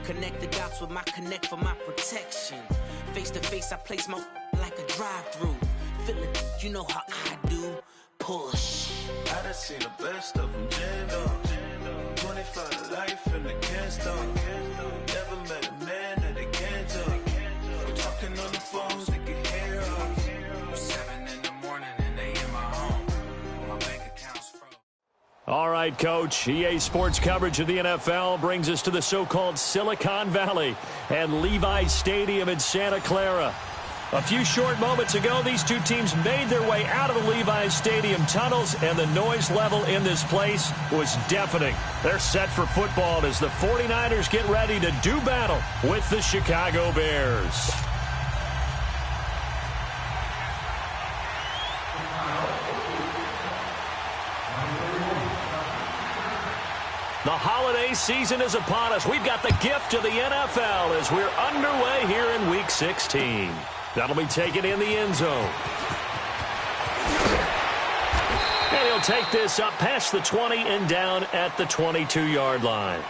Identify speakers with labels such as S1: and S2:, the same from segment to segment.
S1: Connect the dots with my connect for my protection. Face to face, I place my like a drive-through. Feeling, you know how I do. Push.
S2: I done seen the best of them jammed up. 25 to life and they can't stop. Never met a man that they can't talk. We're talking on the phones, they can hear us. 7 in the morning and they in my home. My bank account's froze.
S3: All right, Coach. EA Sports coverage of the NFL brings us to the so-called Silicon Valley and Levi's Stadium in Santa Clara. A few short moments ago, these two teams made their way out of the Levi's Stadium tunnels, and the noise level in this place was deafening. They're set for football as the 49ers get ready to do battle with the Chicago Bears. The holiday season is upon us. We've got the gift of the NFL as we're underway here in Week 16. That'll be taken in the end zone. And he'll take this up past the 20 and down at the 22-yard line.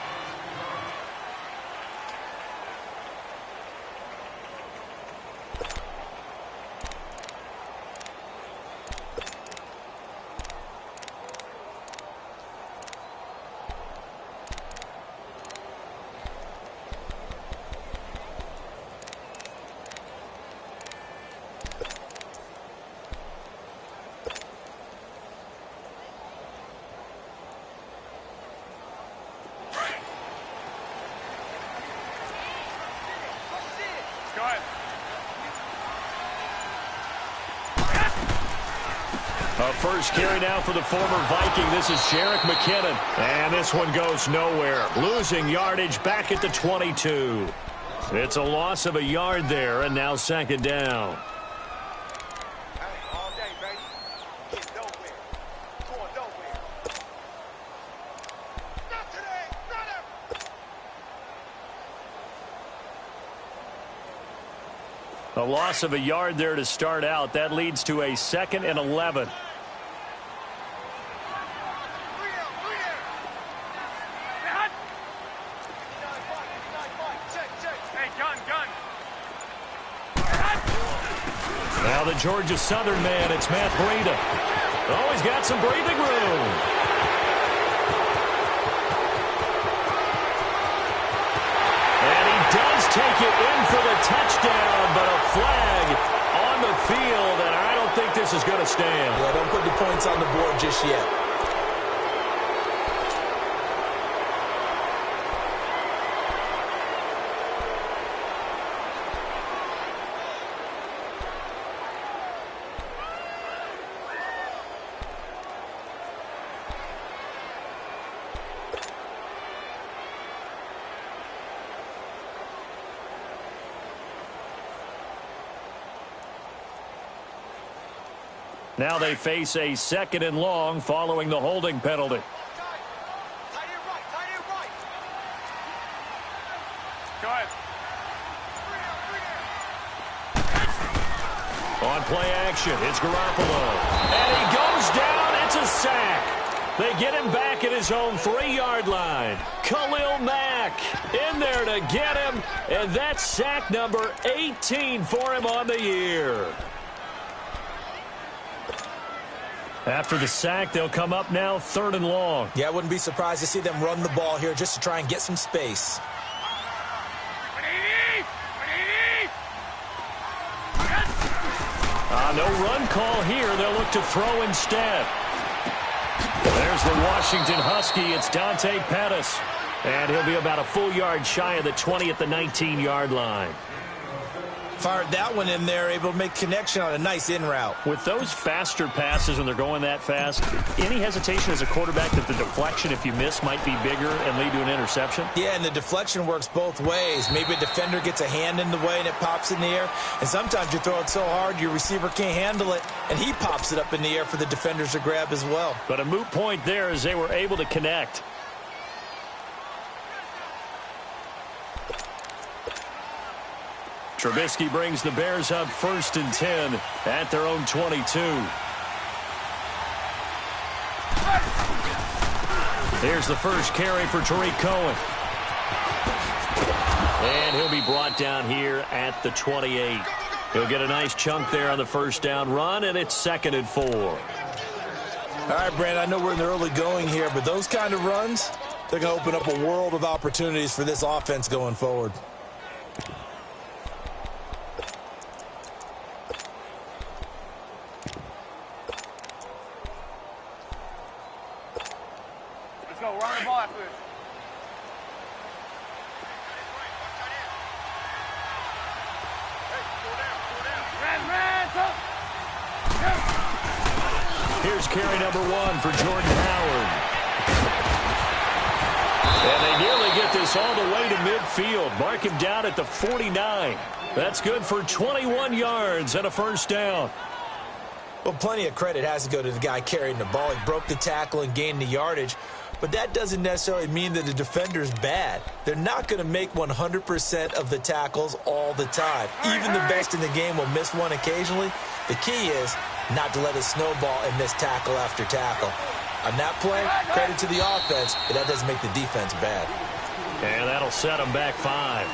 S3: First carry now for the former Viking. This is Jerick McKinnon. And this one goes nowhere. Losing yardage back at the 22. It's a loss of a yard there, and now second down.
S4: All day, baby. Get nowhere. Going nowhere. Not today. Not him.
S3: A loss of a yard there to start out. That leads to a 2nd and 11. Now the Georgia Southern man, it's Matt Breida. Oh, he's got some breathing room. And he does take it in for the touchdown, but a flag on the field, and I don't think this is going to stand.
S5: Yeah, don't put the points on the board just yet.
S3: Now they face a 2nd and long following the holding penalty.
S4: Tight end right. Go ahead.
S3: On play action, it's Garoppolo. And he goes down. It's a sack. They get him back at his own 3-yard line. Khalil Mack in there to get him. And that's sack number 18 for him on the year. After the sack, they'll come up now 3rd and long.
S5: Yeah, I wouldn't be surprised to see them run the ball here just to try and get some space.
S3: No run call here. They'll look to throw instead. There's the Washington Husky. It's Dante Pettis. And he'll be about a full yard shy of the 20 at the 19-yard line.
S5: Fired that one in there, able to make connection on a nice in route.
S3: With those faster passes when they're going that fast, any hesitation as a quarterback that the deflection, if you miss, might be bigger and lead to an interception?
S5: Yeah, and the deflection works both ways. Maybe a defender gets a hand in the way and it pops in the air. And sometimes you throw it so hard your receiver can't handle it, and he pops it up in the air for the defenders to grab as well.
S3: But a moot point there as they were able to connect. Trubisky brings the Bears up 1st and 10 at their own 22. Here's the first carry for Tariq Cohen. brought down here at the 28. He'll get a nice chunk there on the first down run, and it's 2nd and 4.
S5: All right, Brand, I know we're in the early going here, but those kind of runs, they're going to open up a world of opportunities for this offense going forward.
S4: Let's go. Run the ball after this.
S3: Here's carry number 1 for Jordan Howard. And they nearly get this all the way to midfield. Mark him down at the 49. That's good for 21 yards and a first down.
S5: Well, plenty of credit has to go to the guy carrying the ball. He broke the tackle and gained the yardage. But that doesn't necessarily mean that the defender's bad. They're not going to make 100% of the tackles all the time. Even the best in the game will miss one occasionally. The key is not to let it snowball and miss tackle after tackle. On that play, credit to the offense, but that doesn't make the defense bad.
S3: And that'll set them back 5.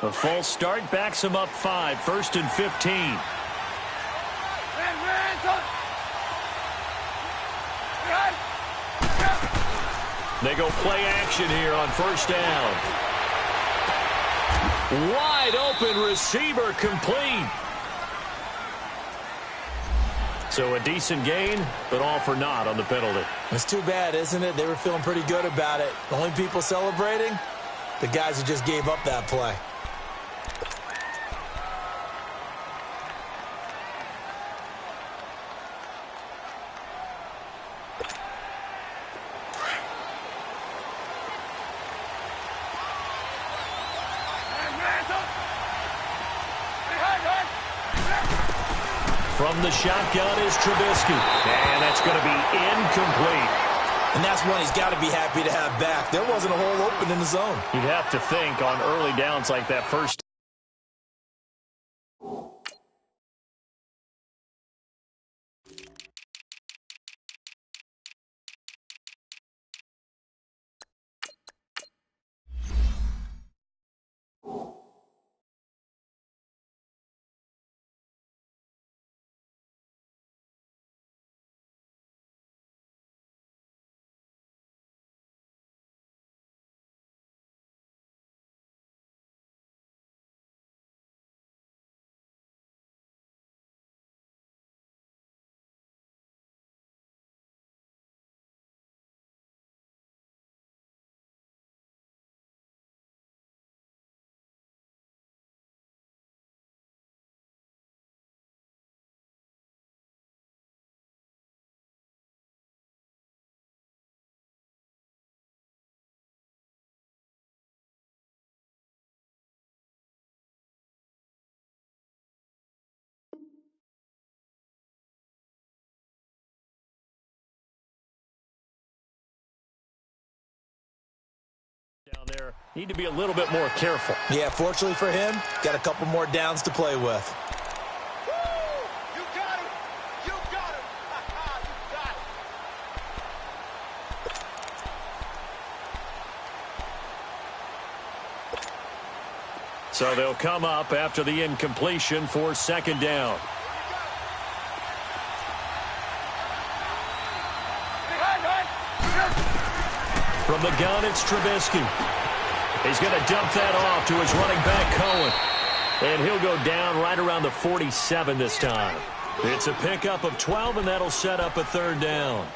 S3: A false start backs him up 5, 1st and 15. They go play action here on first down. Wide open receiver complete. So a decent gain, but all for naught on the penalty.
S5: It's too bad, isn't it? They were feeling pretty good about it. The only people celebrating, the guys who just gave up that play.
S3: From the shotgun is Trubisky. And that's going to be incomplete.
S5: And that's one he's got to be happy to have back. There wasn't a hole open in the zone.
S3: You'd have to think on early downs like that first. Down there, need to be a little bit more careful.
S5: Yeah, fortunately for him, got a couple more downs to play with.
S4: Woo! You got him! You got him! You got him!
S3: So they'll come up after the incompletion for 2nd down. From the gun, it's Trubisky. He's going to dump that off to his running back, Cohen. And he'll go down right around the 47 this time. It's a pickup of 12, and that'll set up a 3rd down.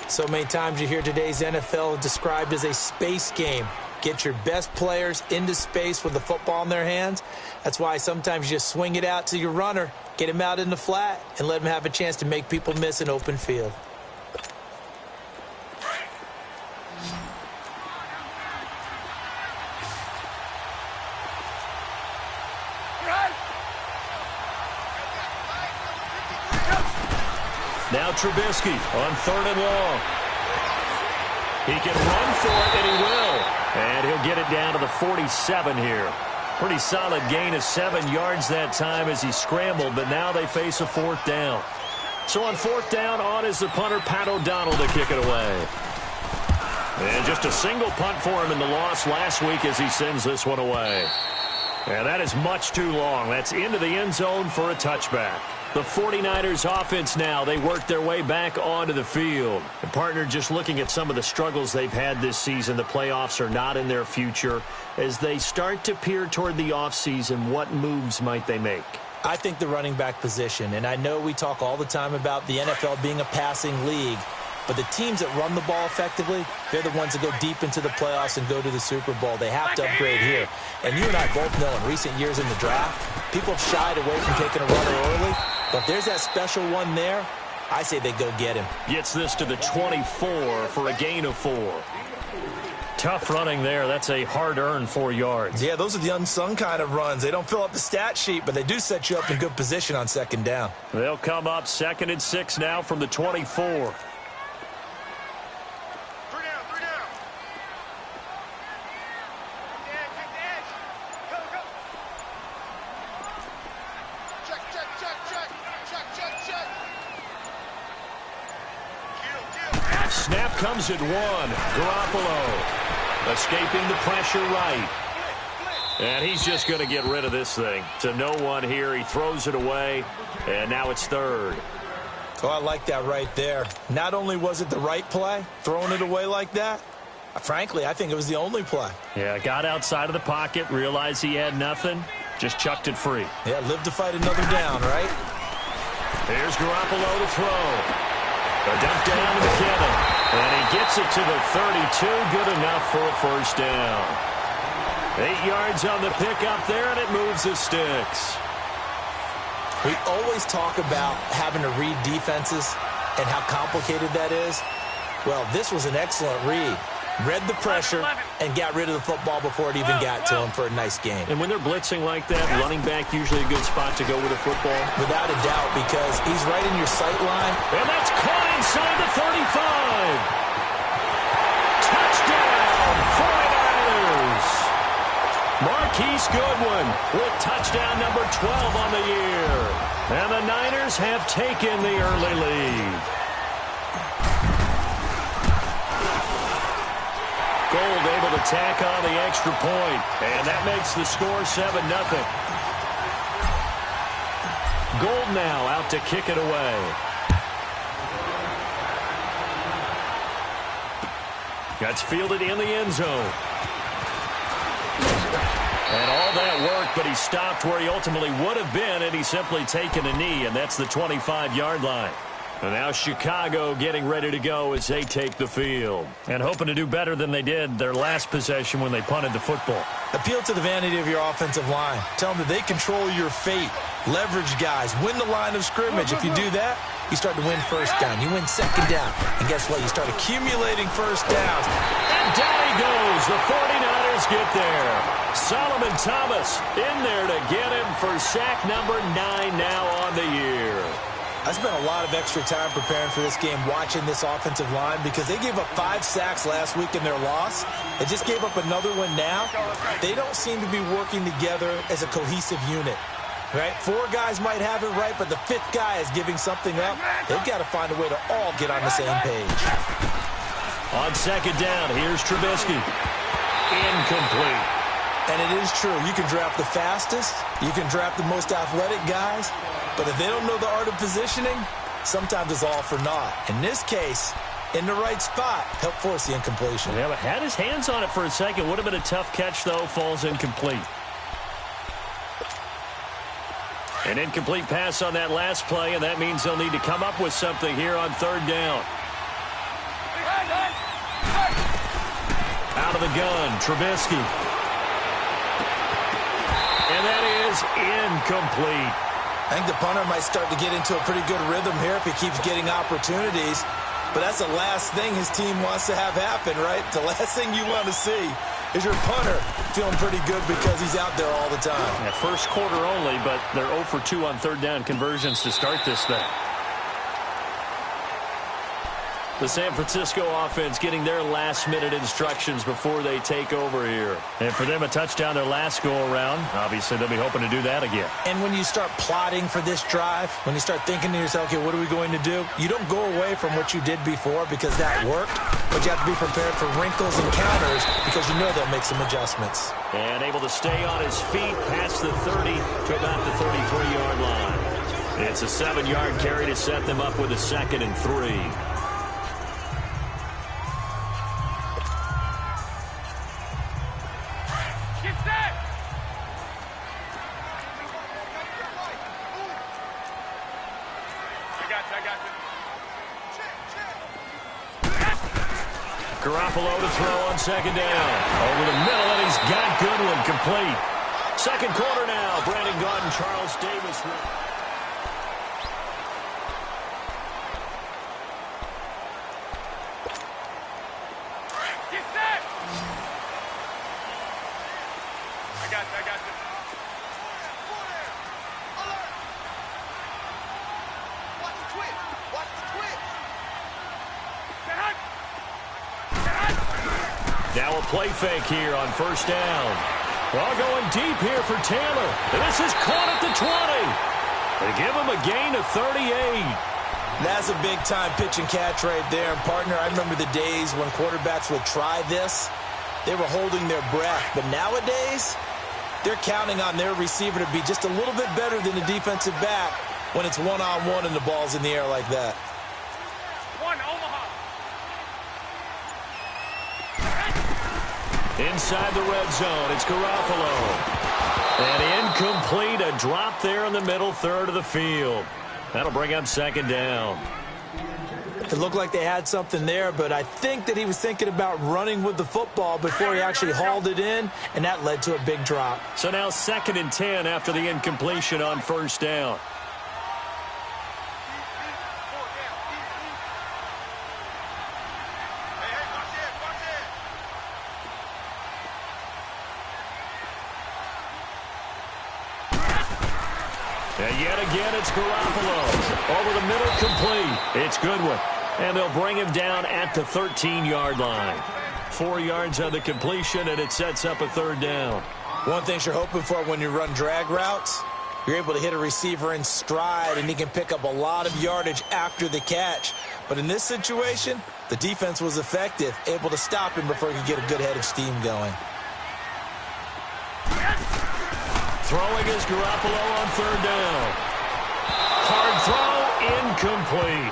S5: So many times you hear today's NFL described as a space game. Get your best players into space with the football in their hands. That's why sometimes you just swing it out to your runner, get him out in the flat, and let him have a chance to make people miss an open field.
S3: Now Trubisky on 3rd and long. He can run for it, and he will. And he'll get it down to the 47 here. Pretty solid gain of 7 yards that time as he scrambled, but now they face a 4th down. So on 4th down, on is the punter, Pat O'Donnell, to kick it away. And just a single punt for him in the loss last week as he sends this one away. And that is much too long. That's into the end zone for a touchback. The 49ers offense now, they work their way back onto the field. And partner, just looking at some of the struggles they've had this season, the playoffs are not in their future. As they start to peer toward the offseason, what moves might they make?
S5: I think the running back position, and I know we talk all the time about the NFL being a passing league, but the teams that run the ball effectively, they're the ones that go deep into the playoffs and go to the Super Bowl. They have to upgrade here. And you and I both know in recent years in the draft, people have shied away from taking a runner early. But if there's that special one there, I say they go get him.
S3: Gets this to the 24 for a gain of 4. Tough running there. That's a hard-earned 4 yards.
S5: Yeah, those are the unsung kind of runs. They don't fill up the stat sheet, but they do set you up in good position on 2nd down.
S3: They'll come up 2nd and 6 now from the 24. Snap comes at 1. Garoppolo escaping the pressure right. And he's just going to get rid of this thing. To no one here. He throws it away. And now it's 3rd.
S5: Oh, I like that right there. Not only was it the right play, throwing it away like that, frankly, I think it was the only play.
S3: Yeah, got outside of the pocket, realized he had nothing, just chucked it free.
S5: Yeah, live to fight another down, right?
S3: Here's Garoppolo to throw. A dump down to McKinnon. And he gets it to the 32. Good enough for a 1st down. 8 yards on the pickup there, and it moves the sticks.
S5: We always talk about having to read defenses and how complicated that is. Well, this was an excellent read. Read the pressure and got rid of the football before it even got to him for a nice game.
S3: And when they're blitzing like that, running back usually a good spot to go with a football?
S5: Without a doubt, because he's right in your sight line.
S3: And that's caught inside the 35. Touchdown, 49ers. Marquise Goodwin with touchdown number 12 on the year. And the Niners have taken the early lead. Gold able to tack on the extra point, and that makes the score 7-0. Gold now out to kick it away. Gets fielded in the end zone. And all that work, but he stopped where he ultimately would have been, and he's simply taken a knee, and that's the 25-yard line. And now Chicago getting ready to go as they take the field. And hoping to do better than they did their last possession when they punted the football.
S5: Appeal to the vanity of your offensive line. Tell them that they control your fate. Leverage guys. Win the line of scrimmage. If you do that, you start to win 1st down. You win 2nd down. And guess what? You start accumulating 1st downs.
S3: And down he goes. The 49ers get there. Solomon Thomas in there to get him for sack number 9 now on the year.
S5: I spent a lot of extra time preparing for this game, watching this offensive line, because they gave up 5 sacks last week in their loss. They just gave up another one now. They don't seem to be working together as a cohesive unit, right? 4 guys might have it right, but the 5th guy is giving something up. They've got to find a way to all get on the same page.
S3: On 2nd down, here's Trubisky. Incomplete.
S5: And it is true. You can draft the fastest. You can draft the most athletic guys. But if they don't know the art of positioning, sometimes it's all for naught. In this case, in the right spot, helped force the incompletion.
S3: Yeah, but had his hands on it for a second. Would have been a tough catch, though. Falls incomplete. An incomplete pass on that last play, and that means they'll need to come up with something here on 3rd down. Out of the gun, Trubisky. And that is incomplete.
S5: I think the punter might start to get into a pretty good rhythm here if he keeps getting opportunities. But that's the last thing his team wants to have happen, right? The last thing you want to see is your punter feeling pretty good because he's out there all the time.
S3: Yeah, first quarter only, but they're 0 for 2 on 3rd down conversions to start this thing. The San Francisco offense getting their last-minute instructions before they take over here. And for them, a touchdown their last go-around. Obviously, they'll be hoping to do that again.
S5: And when you start plotting for this drive, when you start thinking to yourself, okay, what are we going to do? You don't go away from what you did before because that worked, but you have to be prepared for wrinkles and counters because you know they'll make some adjustments.
S3: And able to stay on his feet past the 30 to about the 33-yard line. It's a 7-yard carry to set them up with a 2nd and 3.
S4: Garoppolo
S3: to throw on 2nd down. Over the middle, and he's got Goodwin complete. Second quarter now. Brandon Gaudin, Charles Davis.
S4: Get set! I got you. Alert! Watch the twitch!
S3: Now a play fake here on 1st down. Well, going deep here for Taylor. And this is caught at the 20. They give him a gain of 38.
S5: That's a big-time pitch and catch right there. And, partner, I remember the days when quarterbacks would try this. They were holding their breath. But nowadays, they're counting on their receiver to be just a little bit better than the defensive back when it's one-on-one and the ball's in the air like that.
S3: Inside the red zone, it's Garoppolo. And incomplete, a drop there in the middle third of the field. That'll bring up 2nd down.
S5: It looked like they had something there, but I think that he was thinking about running with the football before he actually hauled it in, and that led to a big drop.
S3: So now 2nd and 10 after the incompletion on 1st down. And yet again, it's Garoppolo. Over the middle, complete. It's Goodwin. And they'll bring him down at the 13-yard line. 4 yards on the completion, and it sets up a 3rd down.
S5: One thing you're hoping for when you run drag routes, you're able to hit a receiver in stride, and he can pick up a lot of yardage after the catch. But in this situation, the defense was effective, able to stop him before he could get a good head of steam going.
S3: Throwing is Garoppolo on 3rd down. Hard throw, incomplete.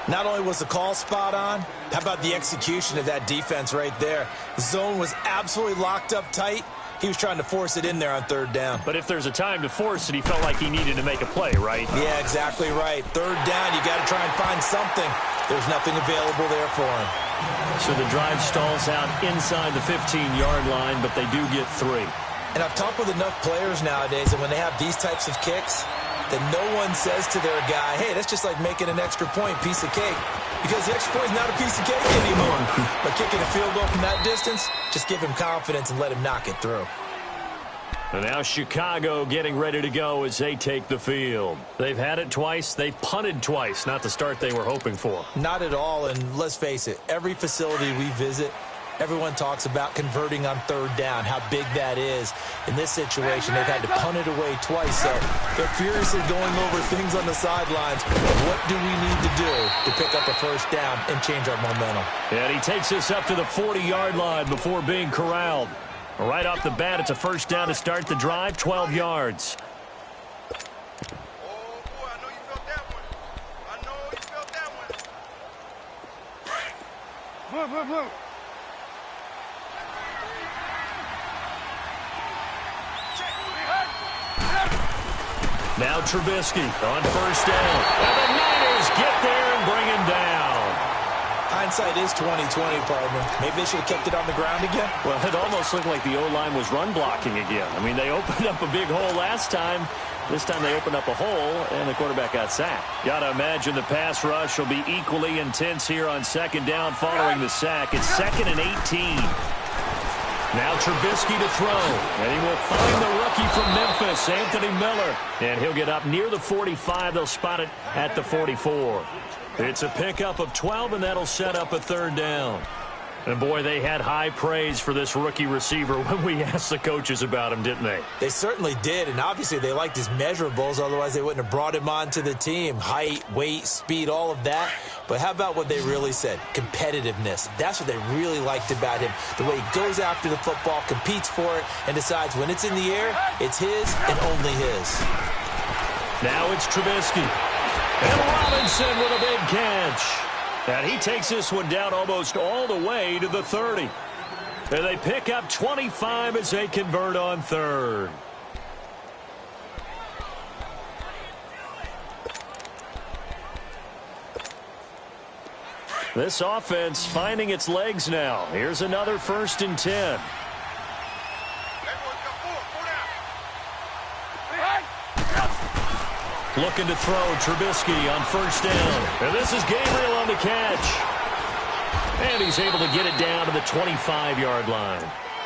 S5: Not only was the call spot on, how about the execution of that defense right there? The zone was absolutely locked up tight. He was trying to force it in there on 3rd down.
S3: But if there's a time to force it, he felt like he needed to make a play, right?
S5: Yeah, exactly right. 3rd down, you got to try and find something. There's nothing available there for him.
S3: So the drive stalls out inside the 15-yard line, but they do get 3.
S5: And I've talked with enough players nowadays that when they have these types of kicks, that no one says to their guy, hey, that's just like making an extra point, piece of cake. Because the extra point is not a piece of cake anymore. But kicking a field goal from that distance, just give him confidence and let him knock it through.
S3: And now Chicago getting ready to go as they take the field. They've had it twice. They've punted twice. Not the start they were hoping for.
S5: Not at all. And let's face it, every facility we visit, everyone talks about converting on 3rd down, how big that is. In this situation, they've had to punt it away twice, so they're furiously going over things on the sidelines. What do we need to do to pick up a 1st down and change our momentum?
S3: And he takes us up to the 40-yard line before being corralled. Right off the bat, it's a 1st down to start the drive, 12 yards.
S4: Blue.
S3: Now Trubisky on 1st down. And the Niners get there and bring him down.
S5: Hindsight is 20/20, partner. Maybe they should have kept it on the ground again.
S3: Well, it almost looked like the O-line was run blocking again. I mean, they opened up a big hole last time. This time they opened up a hole, and the quarterback got sacked. Got to imagine the pass rush will be equally intense here on 2nd down following the sack. It's 2nd and 18. Now Trubisky to throw, and he will find the rookie from Memphis, Anthony Miller. And he'll get up near the 45. They'll spot it at the 44. It's a pickup of 12, and that'll set up a third down. And, boy, they had high praise for this rookie receiver when we asked the coaches about him, didn't they?
S5: They certainly did, and obviously they liked his measurables. Otherwise, they wouldn't have brought him onto the team. Height, weight, speed, all of that. But how about what they really said? Competitiveness. That's what they really liked about him. The way he goes after the football, competes for it, and decides when it's in the air, it's his and only his.
S3: Now it's Trubisky. And Robinson with a big catch. And he takes this one down almost all the way to the 30. And they pick up 25 as they convert on third. This offense finding its legs now. Here's another 1st and 10. Looking to throw Trubisky on 1st down. And this is Gabriel on the catch. And he's able to get it down to the 25-yard line.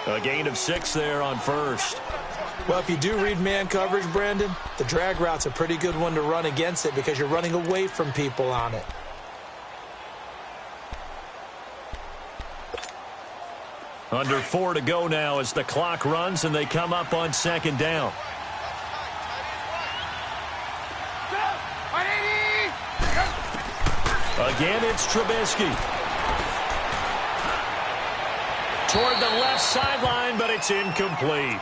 S3: A gain of 6 there on 1st.
S5: Well, if you do read man coverage, Brandon, the drag route's a pretty good one to run against it because you're running away from people on it.
S3: Under 4 to go now as the clock runs and they come up on 2nd down. Again, it's Trubisky. Toward the left sideline, but it's incomplete.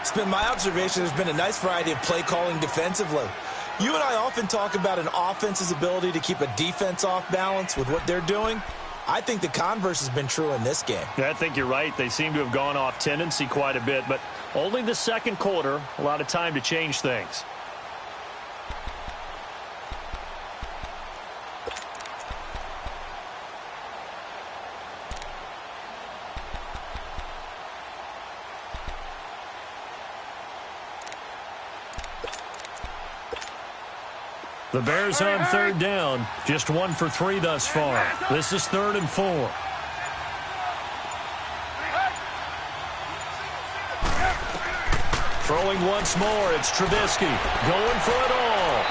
S5: It's been my observation there's been a nice variety of play calling defensively. You and I often talk about an offense's ability to keep a defense off balance with what they're doing. I think the converse has been true in this game.
S3: I think you're right. They seem to have gone off tendency quite a bit, but only the 2nd quarter, a lot of time to change things. The Bears on 3rd down, just 1 for 3 thus far. This is 3rd and 4. Throwing once more, it's Trubisky going for it all.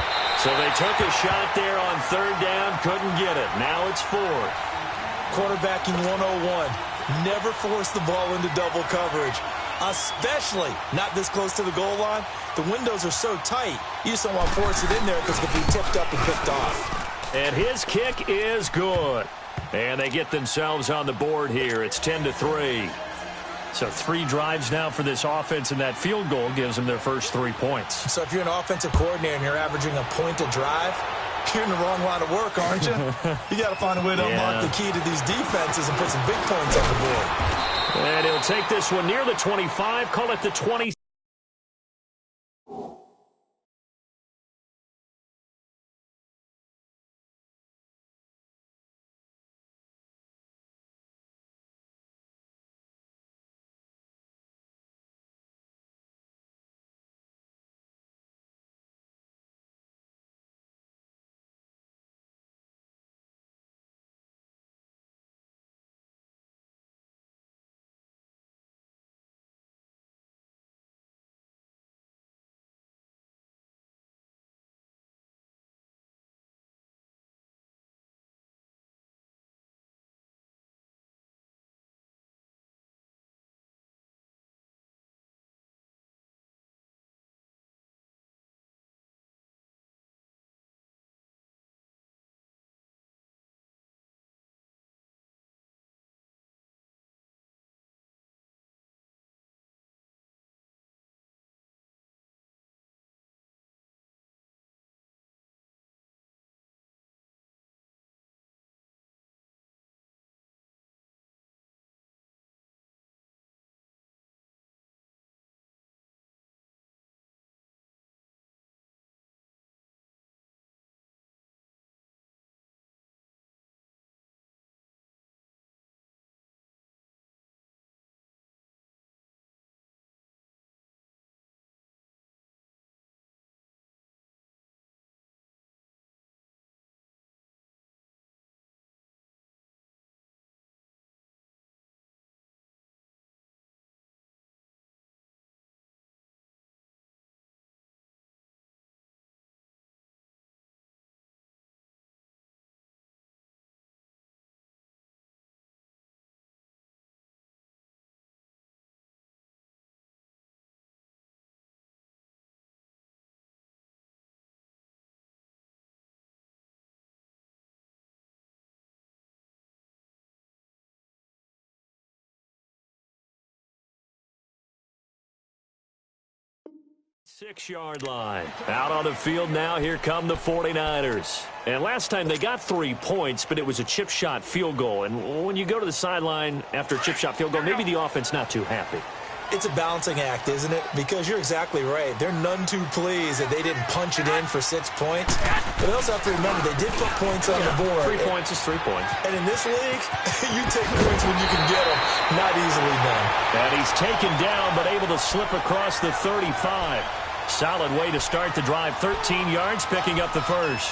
S3: So they took a shot there on 3rd down, couldn't get it. Now it's 4th.
S5: Quarterbacking 101. Never force the ball into double coverage, especially not this close to the goal line. The windows are so tight, you just don't want to force it in there because it could be tipped up and picked off.
S3: And his kick is good. And they get themselves on the board here. It's 10-3. So 3 drives now for this offense, and that field goal gives them their first 3 points.
S5: So if you're an offensive coordinator and you're averaging a point a drive, you're in the wrong line of work, aren't you? You got to find a way to unlock the key to these defenses and put some big points on the board.
S3: And he'll take this one near the 25, call it the 20. 6-yard line. Out on the field now, here come the 49ers. And last time they got 3 points, but it was a chip shot field goal. And when you go to the sideline after a chip shot field goal, maybe the offense not too happy.
S5: It's a balancing act, isn't it? Because you're exactly right. They're none too pleased that they didn't punch it in for 6 points. But they also have to remember they did put points on the board.
S3: 3 points is 3 points.
S5: And in this league, you take points when you can get them. Not easily done.
S3: And he's taken down but able to slip across the 35. Solid way to start the drive. 13 yards, picking up the first.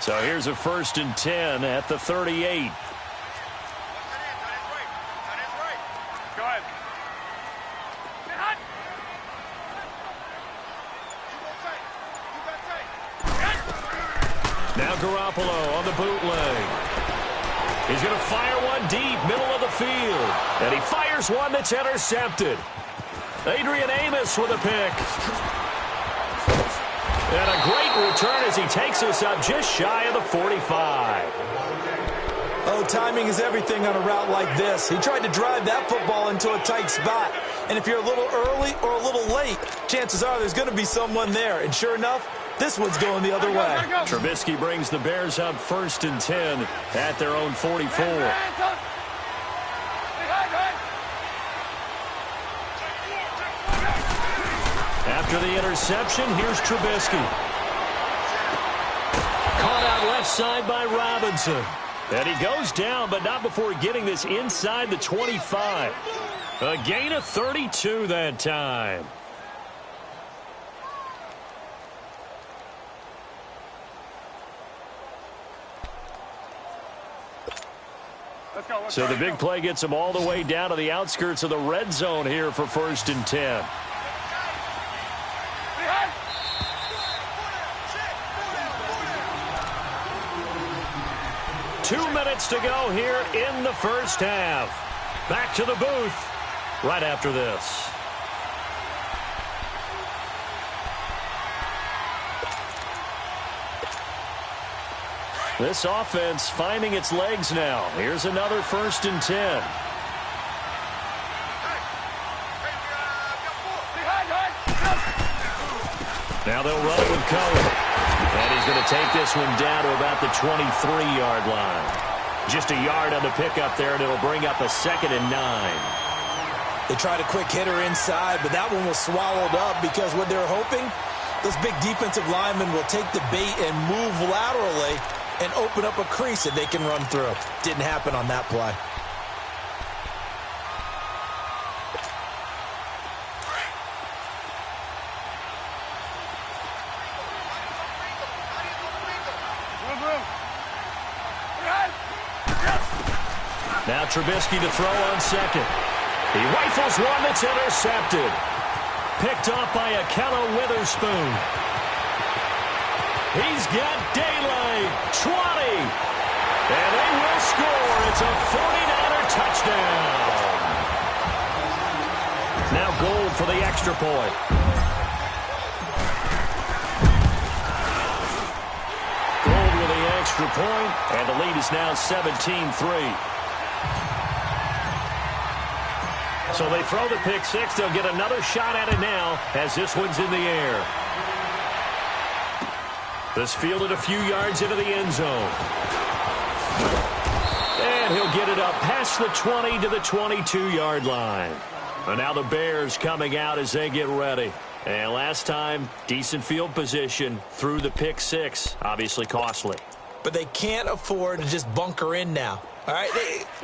S3: So here's a 1st and 10 at the 38. Now Garoppolo on the bootleg. He's going to fire one deep, middle of the field. And he fires one that's intercepted. Adrian Amos with a pick. And a great return as he takes us up just shy of the 45.
S5: Oh, timing is everything on a route like this. He tried to drive that football into a tight spot. And if you're a little early or a little late, chances are there's going to be someone there. And sure enough, this one's going the other way.
S3: Trubisky brings the Bears up 1st and 10 at their own 44. After the interception, here's Trubisky. Caught out left side by Robinson. And he goes down, but not before getting this inside the 25. A gain of 32 that time. So the big play gets him all the way down to the outskirts of the red zone here for 1st and 10. 2 minutes to go here in the first half. Back to the booth right after this. This offense finding its legs now. Here's another 1st and 10. Now they'll run it with Cohen. And he's going to take this one down to about the 23-yard line. Just a yard on the pickup there, and it'll bring up a 2nd and 9.
S5: They tried a quick hitter inside, but that one was swallowed up because what they're hoping, those big defensive linemen will take the bait and move laterally and open up a crease that they can run through. Didn't happen on that play.
S3: Now Trubisky to throw on 2nd. He rifles one that's intercepted. Picked off by Akello Witherspoon. He's got daylight. 20. And they will score. It's a 49er touchdown. Now Gold for the extra point. Gold with the extra point, and the lead is now 17-3. So they throw the pick six. They'll get another shot at it now as this one's in the air. This fielded a few yards into the end zone. And he'll get it up past the 20 to the 22-yard line. And now the Bears coming out as they get ready. And last time, decent field position through the pick six. Obviously costly.
S5: But they can't afford to just bunker in now. All right,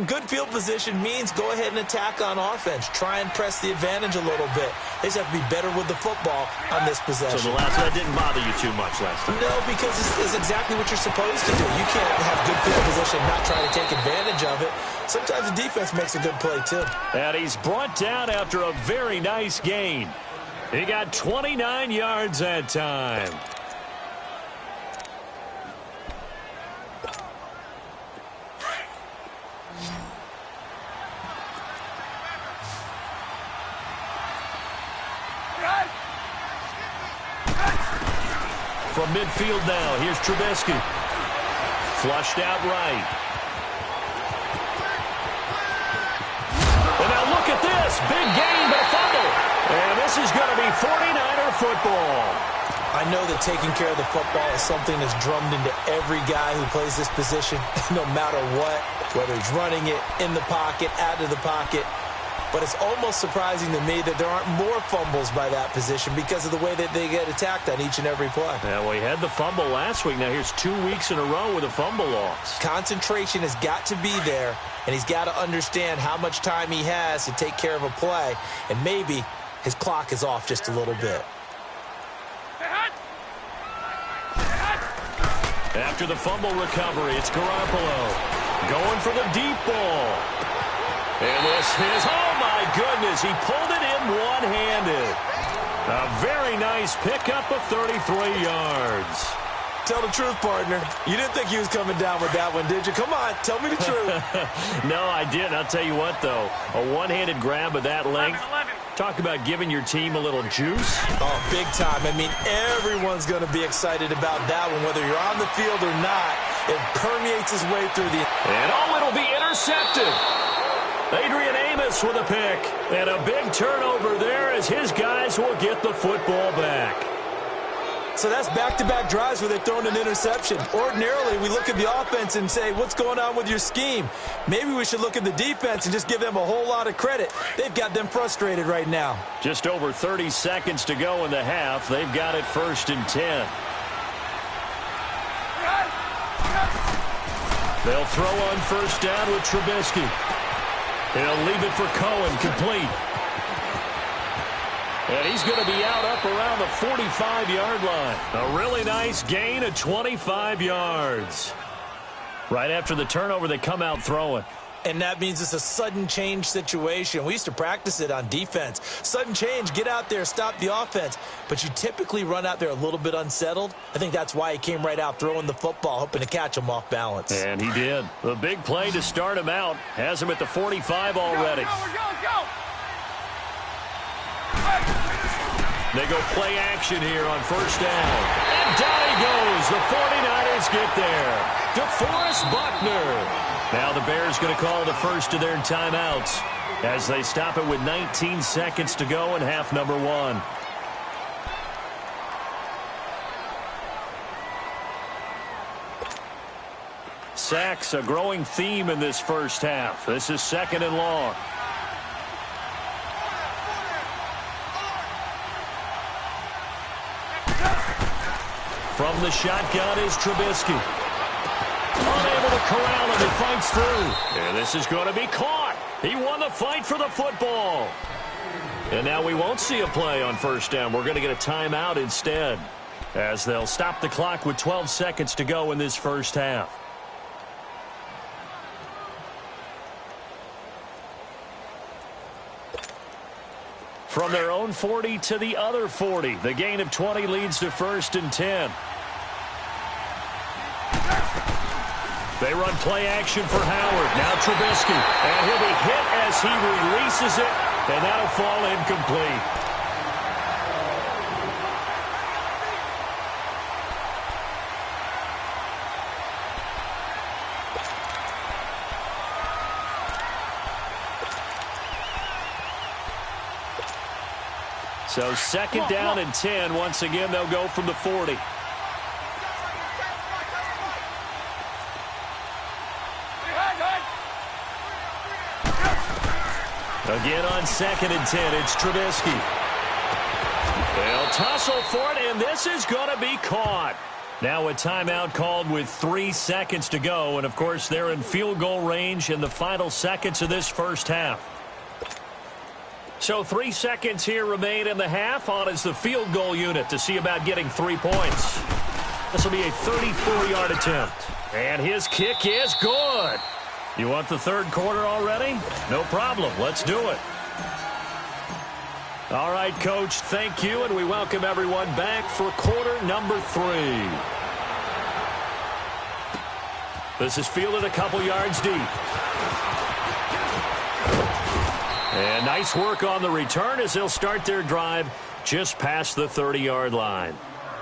S5: good field position means go ahead and attack on offense. Try and press the advantage a little bit. They just have to be better with the football on this possession.
S3: So that didn't bother you too much last time?
S5: No, because it's exactly what you're supposed to do. You can't have good field position and not try to take advantage of it. Sometimes the defense makes a good play, too.
S3: And he's brought down after a very nice gain. He got 29 yards that time. from midfield now. Here's Trubisky. Flushed out right. And now look at this. Big gain, but a fumble. And this is going to be 49er football.
S5: I know that taking care of the football is something that's drummed into every guy who plays this position, no matter what, whether he's running it, in the pocket, out of the pocket. But it's almost surprising to me that there aren't more fumbles by that position because of the way that they get attacked on each and every play.
S3: Yeah, well, he had the fumble last week. Now here's 2 weeks in a row with a fumble loss.
S5: Concentration has got to be there, and he's got to understand how much time he has to take care of a play, and maybe his clock is off just a little bit.
S3: After the fumble recovery, it's Garoppolo going for the deep ball. And this is, oh my goodness, he pulled it in one-handed. A very nice pickup of 33 yards.
S5: Tell the truth, partner. You didn't think he was coming down with that one, did you? Come on, tell me the truth.
S3: No, I didn't. I'll tell you what, though. A one-handed grab of that length. 11. Talk about giving your team a little juice.
S5: Oh, big time. I mean, everyone's going to be excited about that one, whether you're on the field or not. It permeates his way through the...
S3: And oh, it'll be intercepted. Adrian Amos with a pick. And a big turnover there as his guys will get the football back.
S5: So that's back-to-back drives where they're throwing an interception. Ordinarily, we look at the offense and say, what's going on with your scheme? Maybe we should look at the defense and just give them a whole lot of credit. They've got them frustrated right now.
S3: Just over 30 seconds to go in the half. They've got it 1st and 10. They'll throw on 1st down with Trubisky. He'll leave it for Cohen, complete. And he's going to be out up around the 45-yard line. A really nice gain of 25 yards. Right after the turnover, they come out throwing.
S5: And that means it's a sudden change situation. We used to practice it on defense. Sudden change, get out there, stop the offense. But you typically run out there a little bit unsettled. I think that's why he came right out throwing the football, hoping to catch him off balance.
S3: And he did. The big play to start him out. Has him at the 45 already.
S4: Go.
S3: They go play action here on 1st down. And down he goes. The 49ers get there. DeForest Buckner. Now the Bears going to call the first of their timeouts as they stop it with 19 seconds to go in half number 1. Sacks, a growing theme in this first half. This is 2nd and long. From the shotgun is Trubisky. Unable to corral him. He fights through. And this is going to be caught. He won the fight for the football. And now we won't see a play on 1st down. We're going to get a timeout instead, as they'll stop the clock with 12 seconds to go in this first half. From their own 40 to the other 40. The gain of 20 leads to 1st and 10. They run play action for Howard. Now Trubisky. And he'll be hit as he releases it. And that'll fall incomplete. So 2nd down and 10. Once again, they'll go from the 40. Again on 2nd and 10, it's Trubisky. They'll tussle for it, and this is going to be caught. Now a timeout called with 3 seconds to go, and of course they're in field goal range in the final seconds of this first half. So 3 seconds here remain in the half. On is the field goal unit to see about getting 3 points. This will be a 34-yard attempt. And his kick is good. You want the 3rd quarter already? No problem. Let's do it. All right, Coach, thank you, and we welcome everyone back for quarter number 3. This is fielded a couple yards deep. And nice work on the return as they'll start their drive just past the 30-yard line.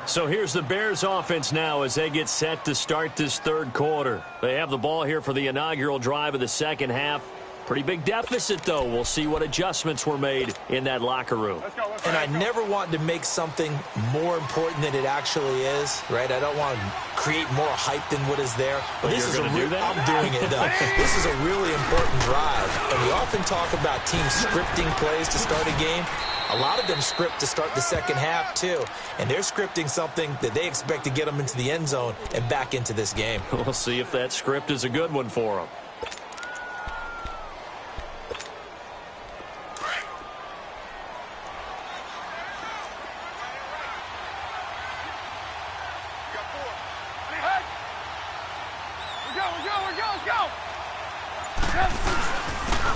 S3: So here's the Bears offense now as they get set to start this third quarter. They have the ball here for the inaugural drive of the second half. Pretty big deficit, though. We'll see what adjustments were made in that locker room.
S5: And I never want to make something more important than it actually is, right? I don't want to create more hype than what is there. But this is
S3: do that?
S5: I'm doing it, though. This is a really important drive. And we often talk about teams scripting plays to start a game. A lot of them script to start the second half, too. And they're scripting something that they expect to get them into the end zone and back into this game.
S3: We'll see if that script is a good one for them.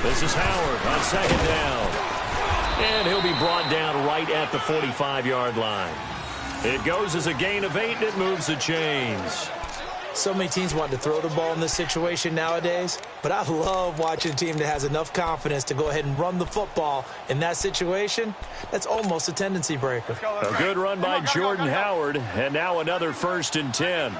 S3: This is Howard on second down. And he'll be brought down right at the 45-yard line. It goes as a gain of 8, and it moves the chains.
S5: So many teams want to throw the ball in this situation nowadays, but I love watching a team that has enough confidence to go ahead and run the football in that situation. That's almost a tendency breaker.
S3: A good run by Jordan Howard, and now another 1st and 10.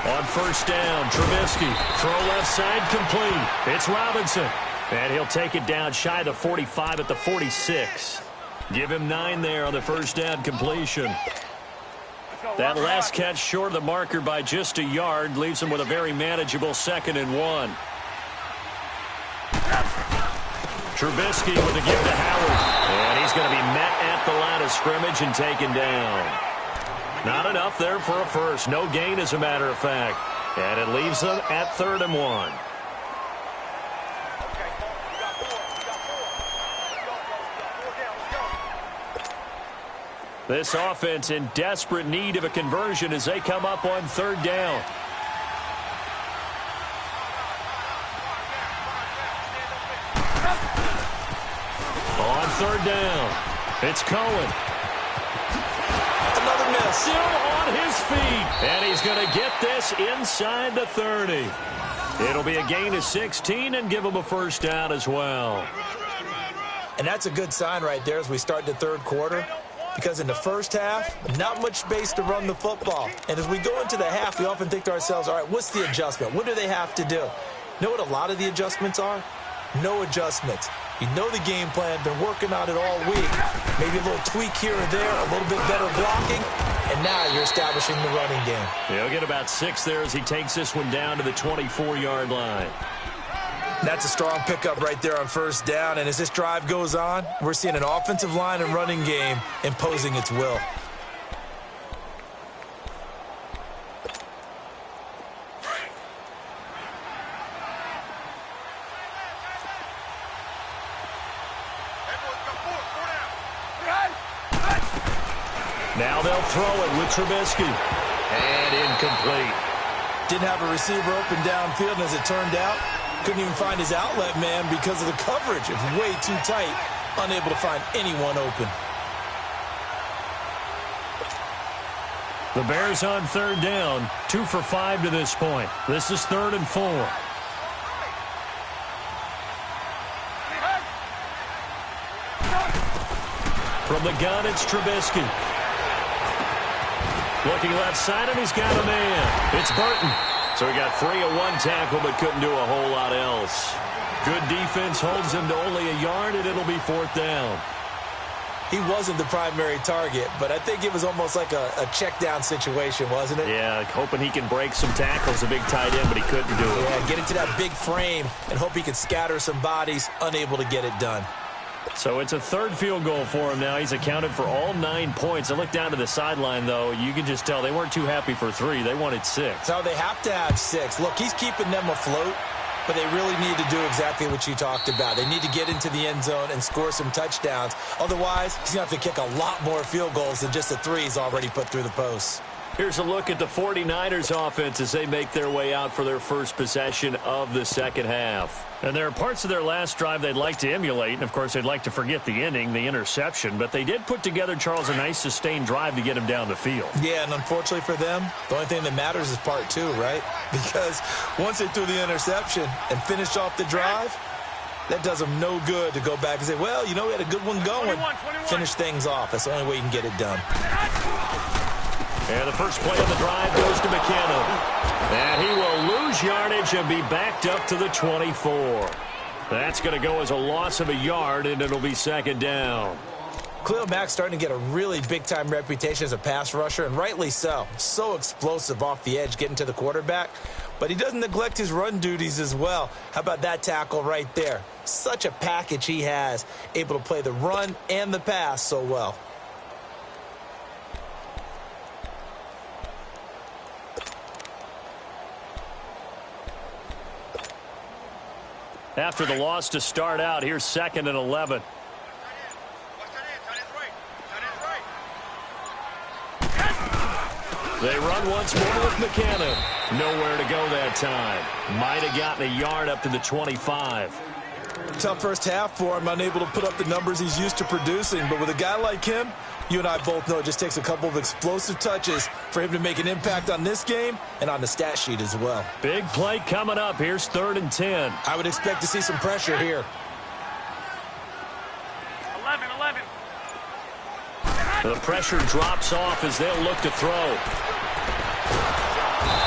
S3: On first down, Trubisky, throw left side complete. It's Robinson, and he'll take it down shy of the 45 at the 46. Give him 9 there on the first down completion. That last catch short of the marker by just a yard leaves him with a very manageable 2nd and 1. Trubisky with the give to Howard, and he's going to be met at the line of scrimmage and taken down. Not enough there for a first. No gain, as a matter of fact. And it leaves them at 3rd and 1. This offense in desperate need of a conversion as they come up on 3rd down. On 3rd down, it's Cohen.
S5: Another miss.
S3: Still on his feet, and he's going to get this inside the 30. It'll be a gain of 16 and give him a first down as well.
S5: And that's a good sign right there as we start the third quarter, because in the first half, not much space to run the football. And as we go into the half, we often think to ourselves, all right, what's the adjustment? What do they have to do? You know what a lot of the adjustments are? No adjustments. You know the game plan. They're working on it all week. Maybe a little tweak here or there, a little bit better blocking, and now you're establishing the running game.
S3: He'll get about 6 there as he takes this one down to the 24-yard line.
S5: That's a strong pickup right there on first down, and as this drive goes on, we're seeing an offensive line and running game imposing its will.
S3: Now they'll throw it with Trubisky. And incomplete.
S5: Didn't have a receiver open downfield, and as it turned out, couldn't even find his outlet man because of the coverage. It's way too tight, unable to find anyone open.
S3: The Bears on 3rd down, 2 for 5 to this point. This is 3rd and 4. From the gun, it's Trubisky. Looking left side, and he's got a man. It's Burton. So he got free of 1 tackle, but couldn't do a whole lot else. Good defense holds him to only a yard, and it'll be 4th down.
S5: He wasn't the primary target, but I think it was almost like a check-down situation, wasn't it?
S3: Yeah, hoping he can break some tackles, a big tight end, but he couldn't do it.
S5: Yeah, get into that big frame and hope he can scatter some bodies, unable to get it done.
S3: So it's a 3rd field goal for him now. He's accounted for all 9 points. I look down to the sideline, though. You can just tell they weren't too happy for 3. They wanted 6.
S5: No, they have to have 6. Look, he's keeping them afloat, but they really need to do exactly what you talked about. They need to get into the end zone and score some touchdowns. Otherwise, he's going to have to kick a lot more field goals than just the 3 he's already put through the posts.
S3: Here's a look at the 49ers offense as they make their way out for their first possession of the second half. And there are parts of their last drive they'd like to emulate. And, of course, they'd like to forget the inning, the interception. But they did put together, Charles, a nice sustained drive to get him down the field.
S5: Yeah, and unfortunately for them, the only thing that matters is part two, right? Because once they threw the interception and finished off the drive, that does them no good to go back and say, well, you know, we had a good one going.
S4: 21.
S5: Finish things off. That's the only way you can get it done.
S3: And the first play of the drive goes to McKenna. And he will lose yardage and be backed up to the 24. That's going to go as a loss of a yard, and it'll be second down.
S5: Khalil Mack's starting to get a really big-time reputation as a pass rusher, and rightly so. So explosive off the edge getting to the quarterback. But he doesn't neglect his run duties as well. How about that tackle right there? Such a package he has, able to play the run and the pass so well.
S3: After the loss to start out, here's 2nd and 11. They run once more with McKenna. Nowhere to go that time. Might have gotten a yard up to the 25.
S5: Tough first half for him, unable to put up the numbers he's used to producing. But with a guy like him, you and I both know it just takes a couple of explosive touches for him to make an impact on this game and on the stat sheet as well.
S3: Big play coming up. Here's 3rd and 10.
S5: I would expect to see some pressure here.
S4: 11.
S3: The pressure drops off as they'll look to throw.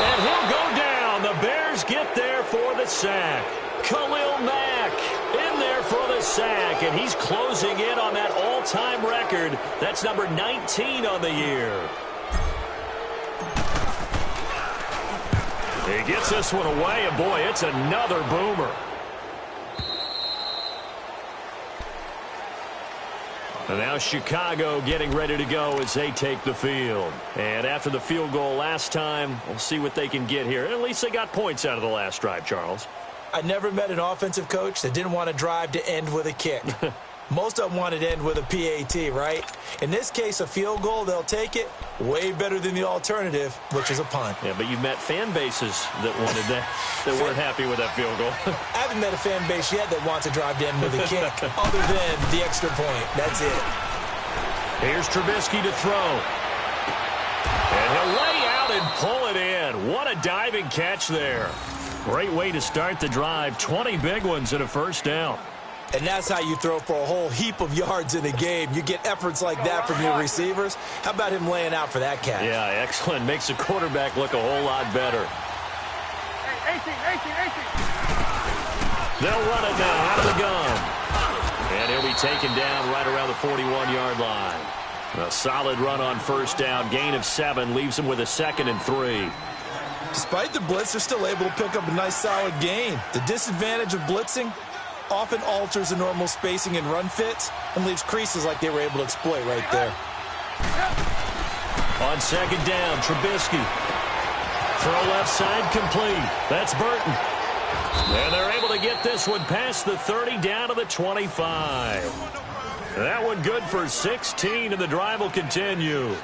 S3: And he'll go down. The Bears get there for the sack. Khalil Mack in there for the sack, and he's closing in on that all-time record. That's number 19 on the year. He gets this one away, and boy, it's another boomer. And now Chicago getting ready to go as they take the field. And after the field goal last time, we'll see what they can get here. At least they got points out of the last drive, Charles.
S5: I never met an offensive coach that didn't want to drive to end with a kick. Most of them wanted to end with a PAT, right? In this case, a field goal, they'll take it. Way better than the alternative, which is a punt.
S3: Yeah, but you've met fan bases that wanted that, that weren't happy with that field goal.
S5: I haven't met a fan base yet that wants to drive to end with a kick, other than the extra point. That's it.
S3: Here's Trubisky to throw. And he'll lay out and pull it in. What a diving catch there. Great way to start the drive. 20 big ones and a first down.
S5: And that's how you throw for a whole heap of yards in a game. You get efforts like that from your receivers. How about him laying out for that catch?
S3: Yeah, excellent. Makes the quarterback look a whole lot better.
S4: 18.
S3: They'll run it now out of the gun. And he'll be taken down right around the 41-yard line. A solid run on first down. Gain of 7 leaves him with a 2nd and 3.
S5: Despite the blitz, they're still able to pick up a nice solid gain. The disadvantage of blitzing often alters the normal spacing and run fits and leaves creases like they were able to exploit right there.
S3: On 2nd down, Trubisky. Throw left side complete. That's Burton. And they're able to get this one past the 30 down to the 25. That one good for 16, and the drive will continue.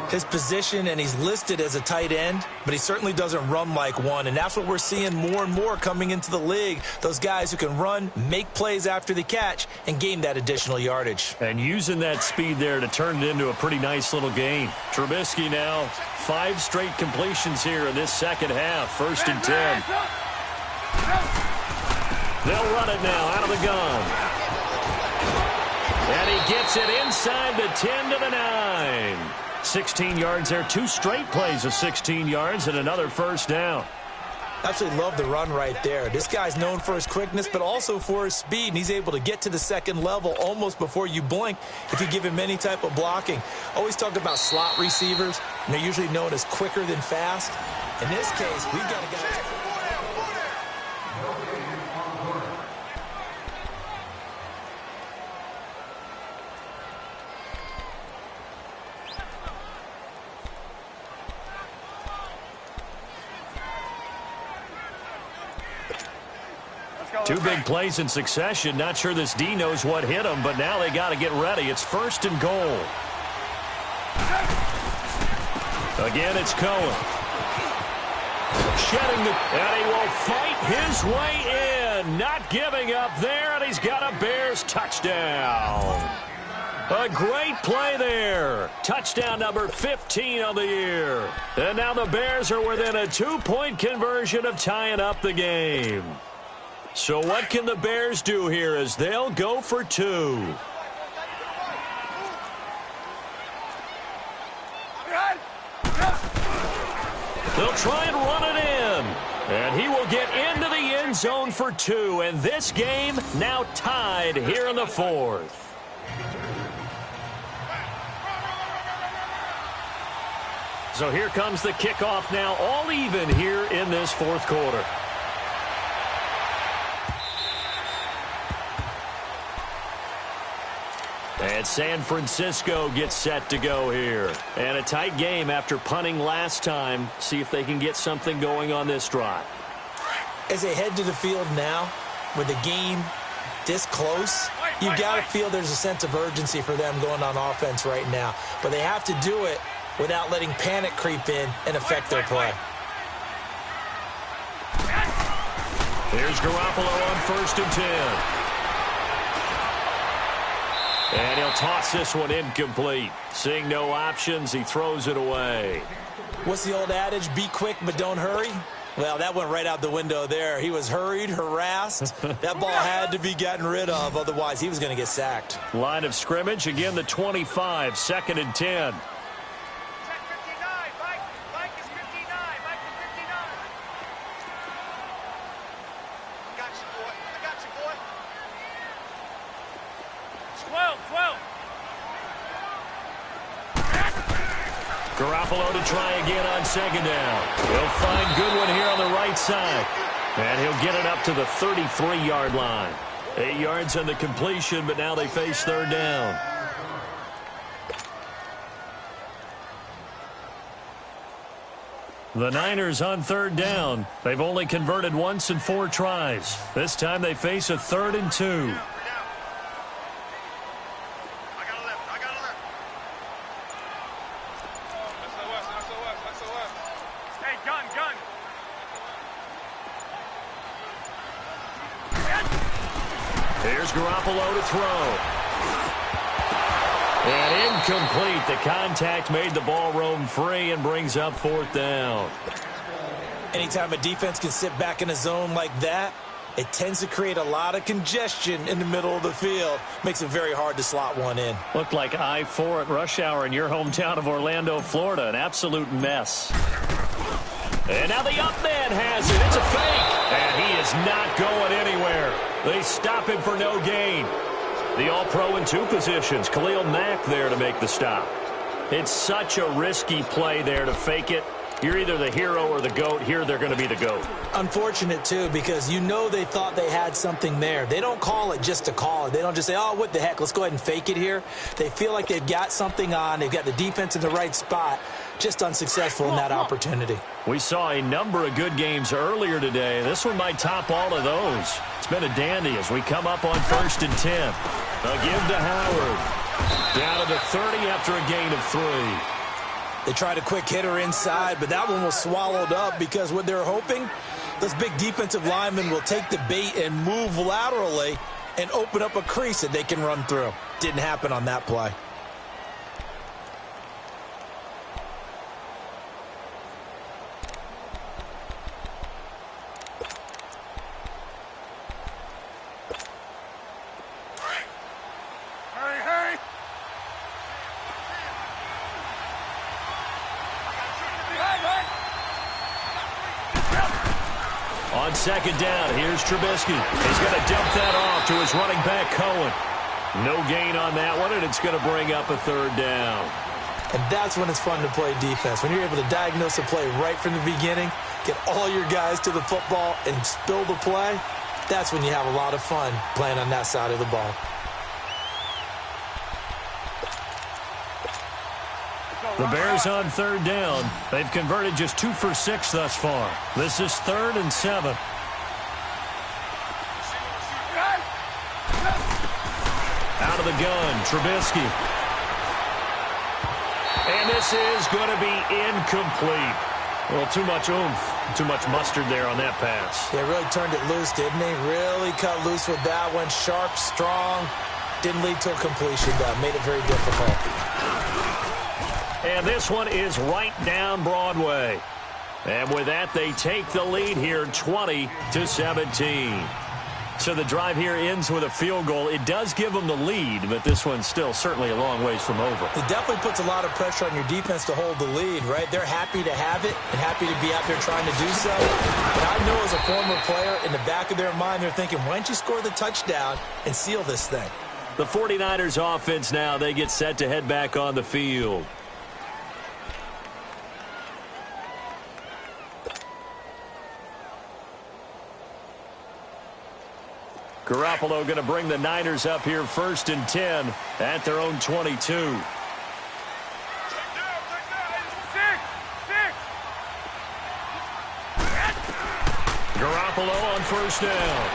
S5: His position, and he's listed as a tight end, but he certainly doesn't run like one, and that's what we're seeing more and more coming into the league. Those guys who can run, make plays after the catch, and gain that additional yardage.
S3: And using that speed there to turn it into a pretty nice little gain. Trubisky now 5 straight completions here in this second half. 1st and 10. They'll run it now out of the gun. And he gets it inside the 10 to the 9. 16 yards there. 2 straight plays of 16 yards and another first down.
S5: Absolutely love the run right there. This guy's known for his quickness, but also for his speed, and he's able to get to the second level almost before you blink if you give him any type of blocking. Always talk about slot receivers, and they're usually known as quicker than fast. In this case, we've got a guy...
S3: Two big plays in succession. Not sure this D knows what hit him, but now they got to get ready. It's 1st and goal. Again, it's Cohen. Shedding and he will fight his way in. Not giving up there, and he's got a Bears touchdown. A great play there. Touchdown number 15 on the year. And now the Bears are within a 2-point conversion of tying up the game. So what can the Bears do here as they'll go for 2? They'll try and run it in. And he will get into the end zone for 2. And this game now tied here in the 4th. So here comes the kickoff now, all even here in this 4th quarter. And San Francisco gets set to go here. And a tight game after punting last time. See if they can get something going on this drive.
S5: As they head to the field now, with the game this close, you've got to feel there's a sense of urgency for them going on offense right now. But they have to do it without letting panic creep in and affect their play.
S3: Here's Garoppolo on 1st and 10. And he'll toss this one incomplete. Seeing no options, he throws it away.
S5: What's the old adage? Be quick, but don't hurry? Well, that went right out the window there. He was hurried, harassed. That ball had to be gotten rid of. Otherwise, he was going to get sacked.
S3: Line of scrimmage, again the 25, 2nd and 10. Garoppolo to try again on 2nd down. He'll find Goodwin here on the right side. And he'll get it up to the 33-yard line. 8 yards on the completion, but now they face 3rd down. The Niners on 3rd down. They've only converted once in 4 tries. This time they face a 3rd and 2. Here's Garoppolo to throw. And incomplete. The contact made the ball roam free and brings up 4th down.
S5: Anytime a defense can sit back in a zone like that, it tends to create a lot of congestion in the middle of the field. Makes it very hard to slot one in.
S3: Looked like I-4 at rush hour in your hometown of Orlando, Florida. An absolute mess. And now the up man has it. It's a fake. And he is not going anywhere. They stop him for no gain. The All-Pro in 2 positions. Khalil Mack there to make the stop. It's such a risky play there to fake it. You're either the hero or the GOAT. Here they're going to be the GOAT.
S5: Unfortunate, too, because you know they thought they had something there. They don't call it just to call it. They don't just say, oh, what the heck, let's go ahead and fake it here. They feel like they've got something on. They've got the defense in the right spot. Just unsuccessful in that opportunity.
S3: We saw a number of good games earlier today. This one might top all of those. It's been a dandy as we come up on 1st and 10. A give to Howard. Down to the 30 after a gain of 3.
S5: They tried a quick hitter inside, but that one was swallowed up because what they're hoping, those big defensive linemen will take the bait and move laterally and open up a crease that they can run through. Didn't happen on that play.
S3: On 2nd down, here's Trubisky. He's going to dump that off to his running back, Cohen. No gain on that one, and it's going to bring up a 3rd down.
S5: And that's when it's fun to play defense. When you're able to diagnose a play right from the beginning, get all your guys to the football, and spill the play, that's when you have a lot of fun playing on that side of the ball.
S3: The Bears on 3rd down. They've converted just 2 for 6 thus far. This is 3rd and 7. Out of the gun, Trubisky. And this This is going to be incomplete. A little too much oomph, too much mustard there on that pass.
S5: They really turned it loose, didn't they? Really cut loose with that one. Sharp, strong. Didn't lead to a completion, though. Made it very difficult.
S3: And this one is right down Broadway. And with that, they take the lead here 20-17. So the drive here ends with a field goal. It does give them the lead, but this one's still certainly a long ways from over.
S5: It definitely puts a lot of pressure on your defense to hold the lead, right? They're happy to have it and happy to be out there trying to do so. But I know as a former player, in the back of their mind, they're thinking, why don't you score the touchdown and seal this thing?
S3: The 49ers offense now, they get set to head back on the field. Garoppolo going to bring the Niners up here 1st and 10 at their own 22. Garoppolo on 1st down.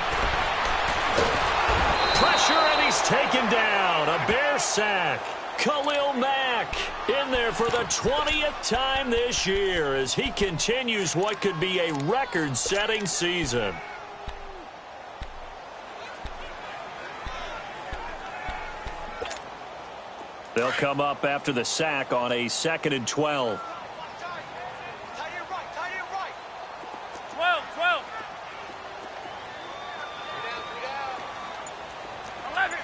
S3: Pressure, and he's taken down. A Bear sack. Khalil Mack in there for the 20th time this year as he continues what could be a record-setting season. They'll come up after the sack on a 2nd and 12.
S4: Tie it right. 12. 11.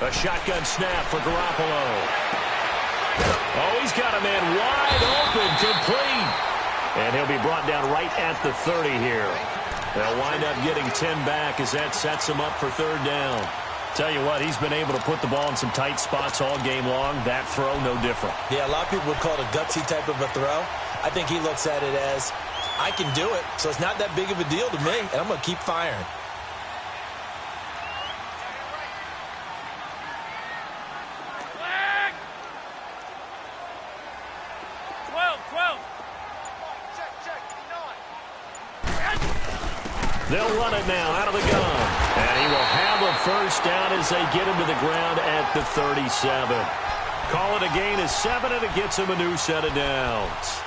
S3: A shotgun snap for Garoppolo. Oh, he's got a man wide open, complete. And he'll be brought down right at the 30 here. They'll wind up getting 10 back as that sets him up for 3rd down. Tell you what, he's been able to put the ball in some tight spots all game long. That throw, no different.
S5: Yeah, a lot of people would call it a gutsy type of a throw. I think he looks at it as, I can do it, so it's not that big of a deal to me, and I'm going to keep firing.
S3: They'll run it now out of the gun. And he will have a 1st down as they get him to the ground at the 37. Call it a gain of 7, and it gets him a new set of downs.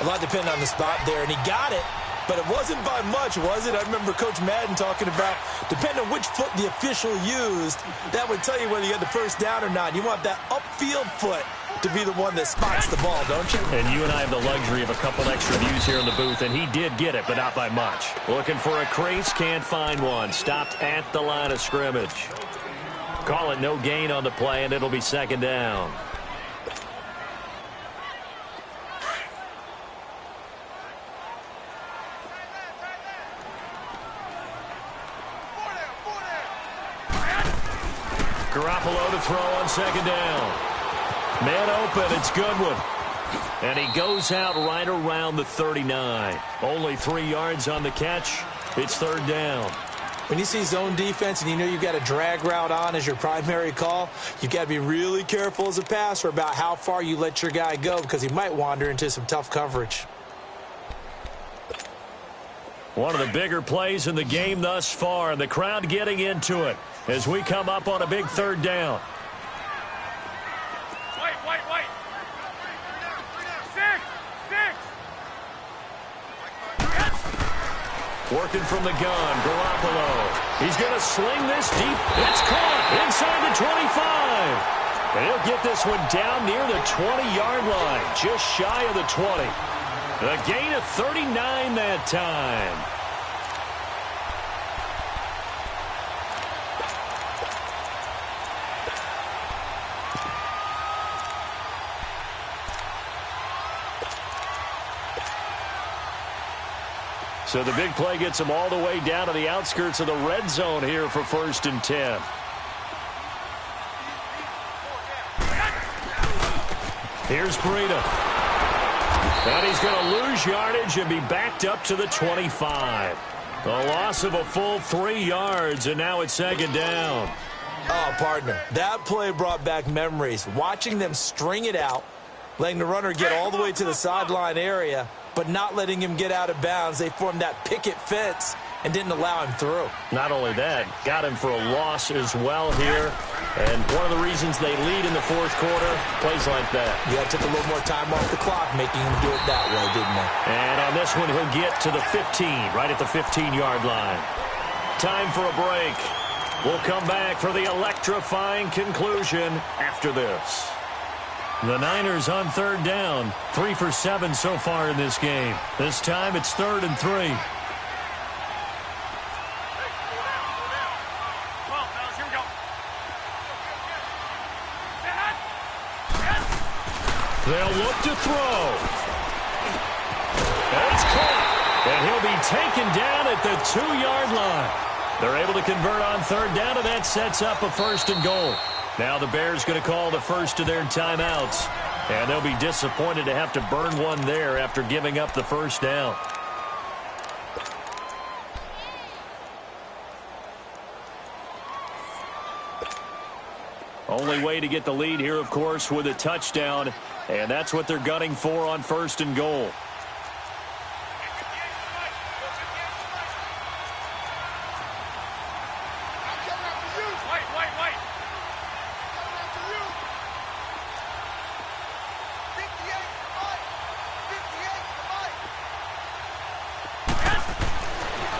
S5: A lot depended on the spot there, and he got it, but it wasn't by much, was it? I remember Coach Madden talking about, depending on which foot the official used, that would tell you whether you had the 1st down or not. You want that upfield foot to be the one that spots the ball, don't you?
S3: And you and I have the luxury of a couple extra views here in the booth, and he did get it, but not by much. Looking for a crease, can't find one. Stopped at the line of scrimmage. Call it no gain on the play, and it'll be 2nd down. Garoppolo to throw on 2nd down. Man open, it's Goodwin. And he goes out right around the 39. Only 3 yards on the catch. It's 3rd down.
S5: When you see zone defense and you know you've got a drag route on as your primary call, you've got to be really careful as a passer about how far you let your guy go because he might wander into some tough coverage.
S3: One of the bigger plays in the game thus far, and the crowd getting into it as we come up on a big 3rd down.
S4: Wait. 6.
S3: Working from the gun, Garoppolo. He's going to sling this deep. It's caught inside the 25. And he'll get this one down near the 20-yard line, just shy of the 20. A gain of 39 that time. So the big play gets them all the way down to the outskirts of the red zone here for 1st and 10. Here's Breida. And he's going to lose yardage and be backed up to the 25. A loss of a full 3 yards, and now it's 2nd down.
S5: Oh, partner, that play brought back memories. Watching them string it out, letting the runner get all the way to the sideline area, but not letting him get out of bounds. They formed that picket fence and didn't allow him through.
S3: Not only that, got him for a loss as well here. And one of the reasons they lead in the fourth quarter, plays like that.
S5: Yeah, took a little more time off the clock, making him do it that way, didn't they?
S3: And on this one, he'll get to the 15, right at the 15-yard line. Time for a break. We'll come back for the electrifying conclusion after this. The Niners on third down, 3 for 7 so far in this game. This time it's 3rd and 3. They'll look to throw. And it's caught. And he'll be taken down at the 2-yard line. They're able to convert on third down, and that sets up a 1st and goal. Now the Bears going to call the first of their timeouts. And they'll be disappointed to have to burn one there after giving up the first down. Only way to get the lead here, of course, with a touchdown. And that's what they're gunning for on 1st and goal.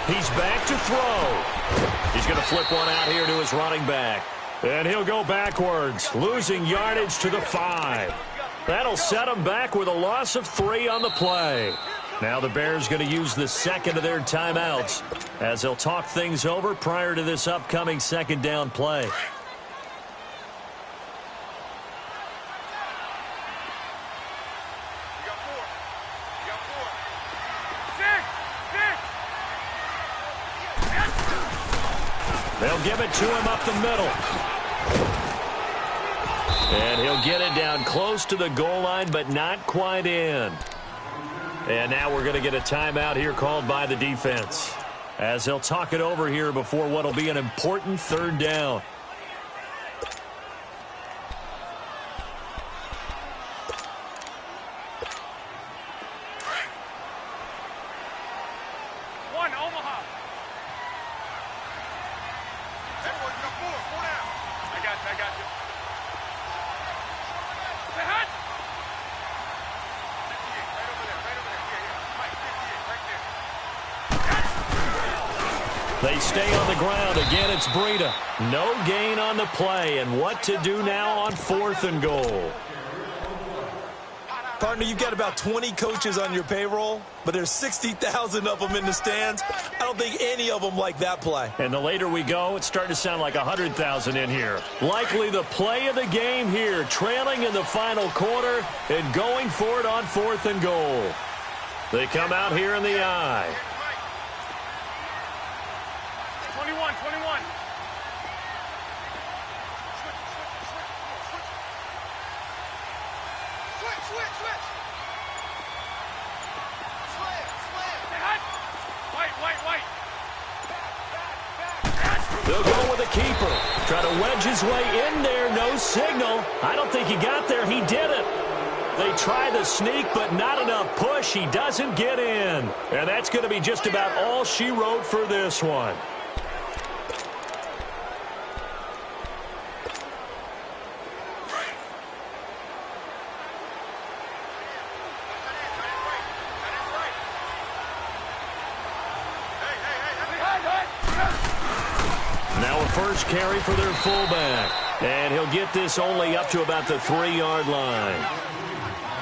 S3: He's back to throw. He's going to flip one out here to his running back. And he'll go backwards, losing yardage to the 5. That'll set him back with a loss of 3 on the play. Now the Bears going to use the second of their timeouts as they'll talk things over prior to this upcoming 2nd down play. They'll give it to him up the middle. And he'll get it down close to the goal line, but not quite in. And now we're going to get a timeout here called by the defense, as they'll talk it over here before what will be an important 3rd down. They stay on the ground. Again, it's Breida. No gain on the play. And what to do now on 4th and goal.
S5: Partner, you've got about 20 coaches on your payroll, but there's 60,000 of them in the stands. I don't think any of them like that play.
S3: And the later we go, it's starting to sound like 100,000 in here. Likely the play of the game here, trailing in the final quarter and going for it on 4th and goal. They come out here in the I.
S4: 21. Switch. Slam. White.
S3: They'll go with a keeper. Try to wedge his way in there. No signal. I don't think he got there. He did it. They try the sneak, but not enough push. He doesn't get in. And that's going to be just about all she wrote for this one. Now a first carry for their fullback. And he'll get this only up to about the 3-yard line.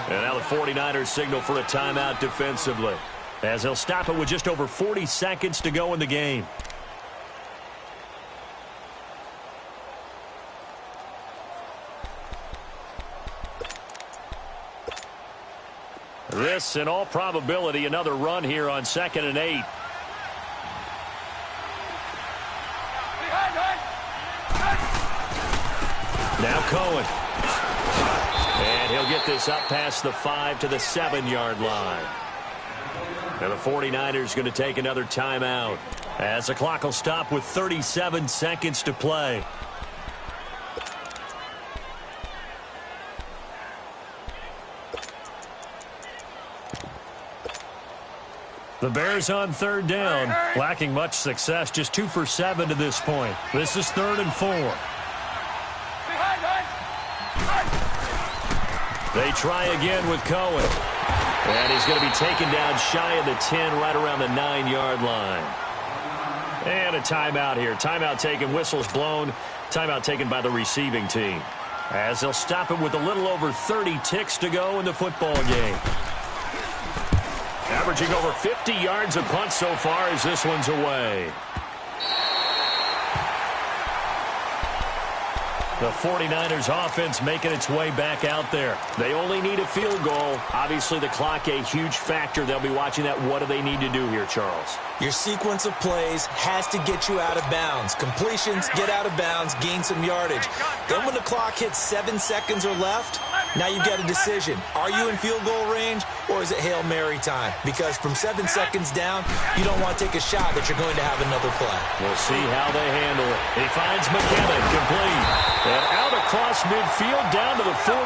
S3: And now the 49ers signal for a timeout defensively, as they'll stop it with just over 40 seconds to go in the game. This, in all probability, another run here on 2nd and 8. Now Cohen. And he'll get this up past the 5 to the 7-yard line. And the 49ers going to take another timeout, as the clock will stop with 37 seconds to play. The Bears on 3rd down, lacking much success, just 2 for 7 to this point. This is 3rd and 4. They try again with Cohen. And he's going to be taken down shy of the 10, right around the 9-yard line. And a timeout here. Timeout taken, whistles blown. Timeout taken by the receiving team. As they'll stop it with a little over 30 ticks to go in the football game. Averaging over 50 yards a punt so far as this one's away. The 49ers offense making its way back out there. They only need a field goal. Obviously, the clock a huge factor. They'll be watching that. What do they need to do here, Charles?
S5: Your sequence of plays has to get you out of bounds. Completions, get out of bounds, gain some yardage. Then when the clock hits 7 seconds or left, now you've got a decision. Are you in field goal range or is it Hail Mary time? Because from 7 seconds down, you don't want to take a shot that you're going to have another play.
S3: We'll see how they handle it. He finds McKinnon, complete. And out across midfield down to the 45.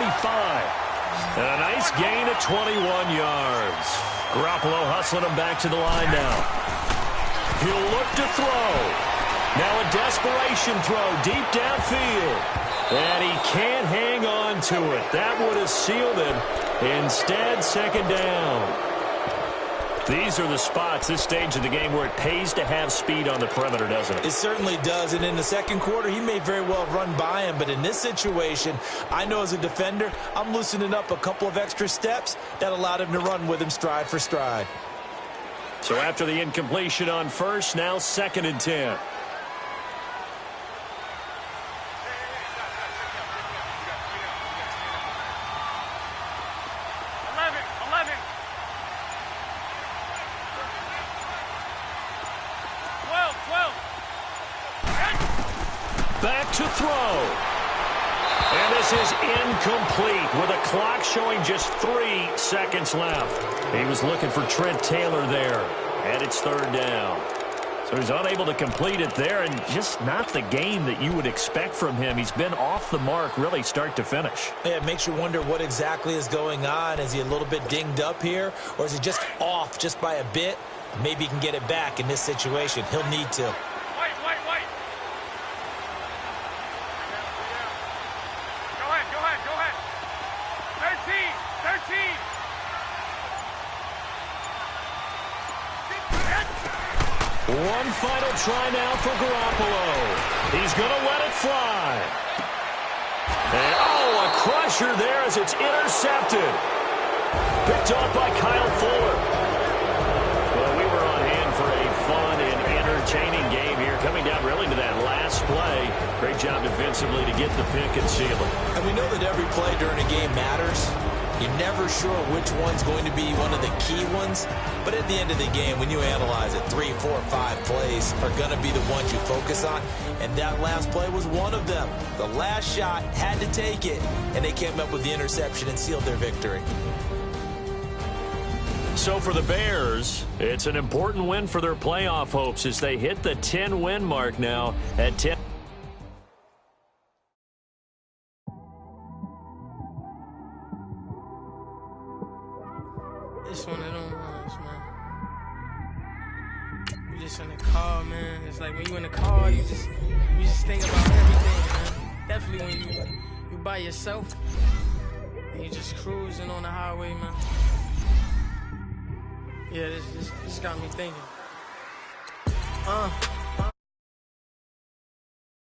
S3: And a nice gain of 21 yards. Garoppolo hustling him back to the line now. He'll look to throw. Now a desperation throw deep downfield. And he can't hang on to it. That would have sealed it. Instead, second down. These are the spots, this stage of the game, where it pays to have speed on the perimeter, doesn't it?
S5: It certainly does. And in the second quarter, he may very well run by him. But in this situation, I know as a defender, I'm loosening up a couple of extra steps that allowed him to run with him stride for stride.
S3: So after the incompletion on first, now 2nd and 10. Back to throw. And this is incomplete with a clock showing just 3 seconds left. He was looking for Trent Taylor there. And it's 3rd down. So he's unable to complete it there, and just not the game that you would expect from him. He's been off the mark really start to finish.
S5: Yeah, it makes you wonder what exactly is going on. Is he a little bit dinged up here, or is he just off just by a bit? Maybe he can get it back in this situation. He'll need to.
S3: One final try now for Garoppolo. He's going to let it fly. And, a crusher there as it's intercepted. Picked off by Kyle Fuller. Well, we were on hand for a fun and entertaining game here, coming down really to that last play. Great job defensively to get the pick and seal it.
S5: And we know that every play during a game matters. You're never sure which one's going to be one of the key ones. But at the end of the game, when you analyze it, 3, 4, 5 plays are going to be the ones you focus on. And that last play was one of them. The last shot had to take it, and they came up with the interception and sealed their victory.
S3: So for the Bears, it's an important win for their playoff hopes as they hit the 10-win mark now at 10.
S6: It's one of them ones, man. You just in the car, man. It's like when you in the car, you just think about everything, man. Definitely when you by yourself and you just cruising on the highway, man. Yeah, this got me thinking.